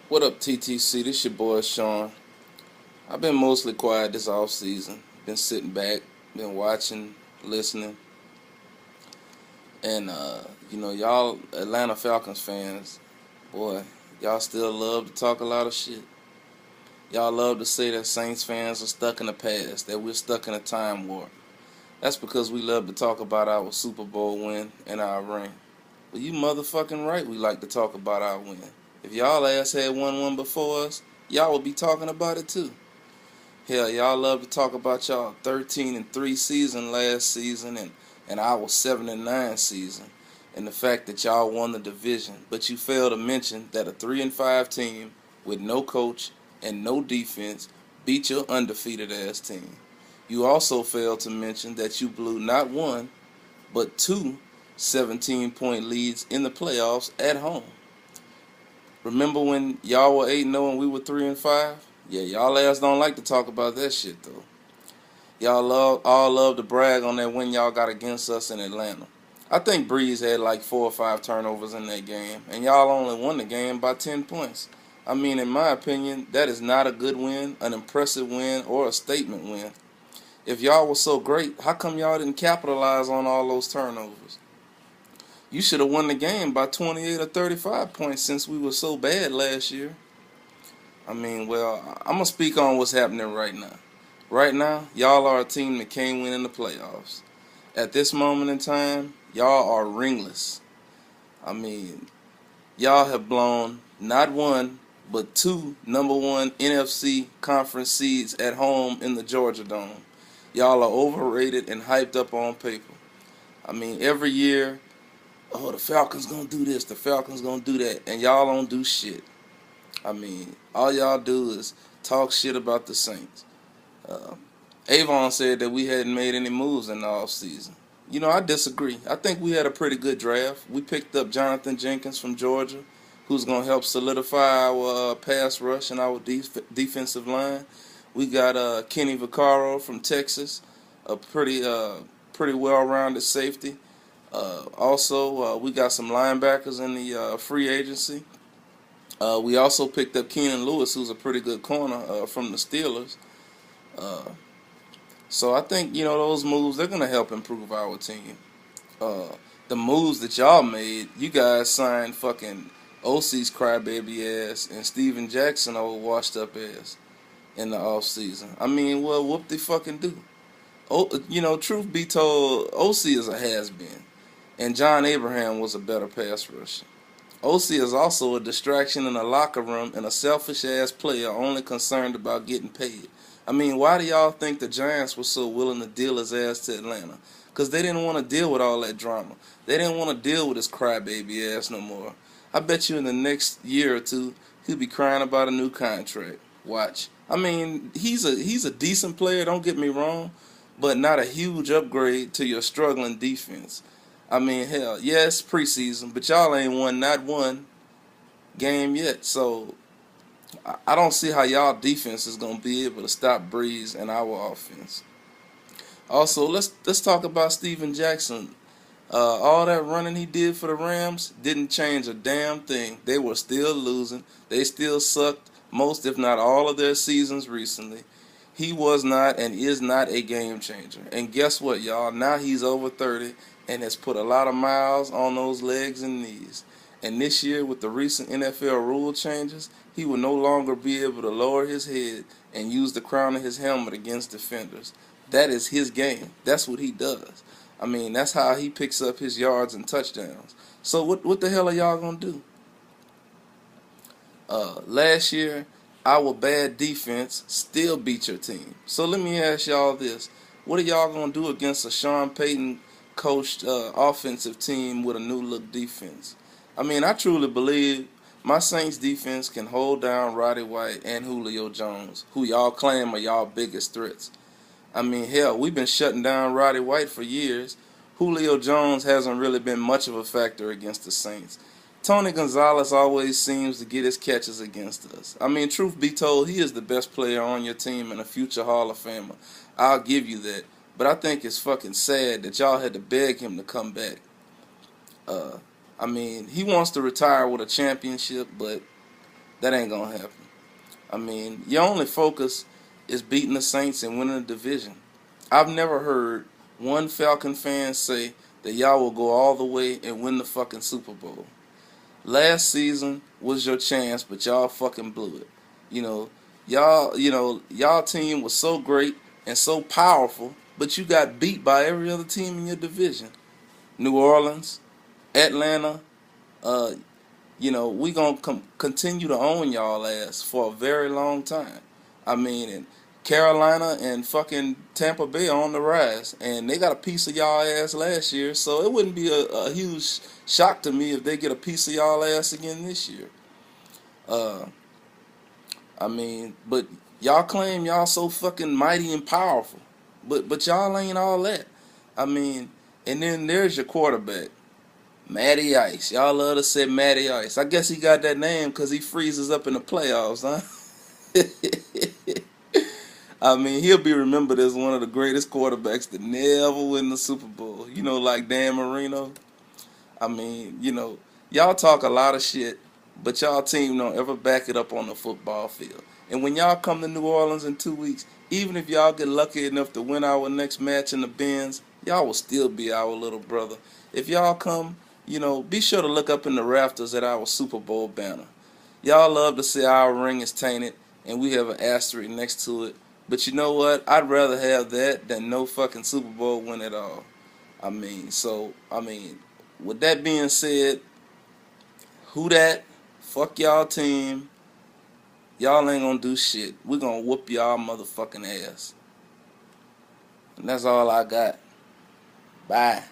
What up, TTC? This your boy Sean. I've been mostly quiet this off season. Been sitting back, been watching, listening, and y'all Atlanta Falcons fans, boy, y'all still love to talk a lot of shit. Y'all love to say that Saints fans are stuck in the past, that we're stuck in a time warp. That's because we love to talk about our Super Bowl win and our ring. Well, you motherfucking right. We like to talk about our win. If y'all ass had won one before us, y'all would be talking about it too. Hell, y'all love to talk about y'all 13-3 season last season and our 7-9 season, and the fact that y'all won the division. But you fail to mention that a 3-5 team with no coach and no defense beat your undefeated ass team. You also fail to mention that you blew not one but two 17-point leads in the playoffs at home. Remember when y'all were 8-0 and we were 3-5? Yeah, y'all ass don't like to talk about that shit though. Y'all all love to brag on that win y'all got against us in Atlanta. I think Breeze had like 4 or 5 turnovers in that game, and y'all only won the game by 10 points. I mean, in my opinion, that is not a good win, an impressive win, or a statement win. If y'all were so great, how come y'all didn't capitalize on all those turnovers? You should have won the game by 28 or 35 points since we were so bad last year. I mean, well, I'm going to speak on what's happening right now. Right now, y'all are a team that can't win in the playoffs. At this moment in time, y'all are ringless. I mean, y'all have blown not one, but two number one NFC conference seeds at home in the Georgia Dome. Y'all are overrated and hyped up on paper. I mean, every year, oh, the Falcons gonna do this, the Falcons gonna do that, and y'all don't do shit. I mean, all y'all do is talk shit about the Saints. Uh, Avon said that we hadn't made any moves in the offseason. You know, I disagree. I think we had a pretty good draft. We picked up Jonathan Jenkins from Georgia, who's going to help solidify our pass rush and our defensive line. We got Kenny Vaccaro from Texas, a pretty well-rounded safety. Also, we got some linebackers in the free agency. We also picked up Keenan Lewis, who's a pretty good corner from the Steelers. Uh, so I think, those moves, they're going to help improve our team. Uh, the moves that y'all made, you guys signed fucking OC's crybaby ass and Steven Jackson old washed up ass in the offseason. I mean, well, whoop they fucking do. Truth be told, OC is a has-been. And John Abraham was a better pass rusher. OC is also a distraction in the locker room and a selfish-ass player only concerned about getting paid. I mean, why do y'all think the Giants were so willing to deal his ass to Atlanta? Because they didn't want to deal with all that drama. They didn't want to deal with his crybaby ass no more. I bet you in the next year or two, he'll be crying about a new contract. Watch. I mean, he's a decent player, don't get me wrong, but not a huge upgrade to your struggling defense. I mean, hell, yes, preseason, but y'all ain't won not one game yet. So I don't see how y'all defense is gonna be able to stop Breeze and our offense. Also, let's talk about Steven Jackson. All that running he did for the Rams didn't change a damn thing. They were still losing. They still sucked most, if not all, of their seasons recently. He was not and is not a game changer. And guess what, y'all? Now he's over 30 and has put a lot of miles on those legs and knees. And this year, with the recent NFL rule changes, he will no longer be able to lower his head and use the crown of his helmet against defenders. That is his game. That's what he does. I mean, that's how he picks up his yards and touchdowns. So what the hell are y'all going to do? Last year, our bad defense still beat your team. So let me ask y'all this. What are y'all going to do against a Sean Payton coached offensive team with a new look defense? I mean, I truly believe my Saints defense can hold down Roddy White and Julio Jones, who y'all claim are y'all biggest threats. I mean, hell, we've been shutting down Roddy White for years. Julio Jones hasn't really been much of a factor against the Saints. Tony Gonzalez always seems to get his catches against us. I mean, truth be told, he is the best player on your team and a future Hall of Famer. I'll give you that. But I think it's fucking sad that y'all had to beg him to come back. I mean, he wants to retire with a championship, but That ain't gonna happen. I mean, your only focus is beating the Saints and winning the division. I've never heard one Falcon fan say that y'all will go all the way and win the fucking Super Bowl. Last season was your chance, but y'all fucking blew it. You know, y'all team was so great and so powerful, but you got beat by every other team in your division. New Orleans, Atlanta, uh, we gonna continue to own y'all ass for a very long time. I mean, and Carolina and fucking Tampa Bay are on the rise, and they got a piece of y'all ass last year, so it wouldn't be a huge shock to me if they get a piece of y'all ass again this year. Uh, I mean, but y'all claim y'all so fucking mighty and powerful, but y'all ain't all that. I mean, and then there's your quarterback. Matty Ice. Y'all love to say Matty Ice. I guess he got that name because he freezes up in the playoffs, huh? I mean, he'll be remembered as one of the greatest quarterbacks to never win the Super Bowl. Like Dan Marino. I mean, y'all talk a lot of shit, but y'all team don't ever back it up on the football field. And when y'all come to New Orleans in 2 weeks, even if y'all get lucky enough to win our next match in the Benz, y'all will still be our little brother. If y'all come, be sure to look up in the rafters at our Super Bowl banner. Y'all love to say our ring is tainted and we have an asterisk next to it. But you know what? I'd rather have that than no fucking Super Bowl win at all. With that being said, who that? Fuck y'all team. Y'all ain't gonna do shit. We gonna whoop y'all motherfucking ass. And that's all I got. Bye.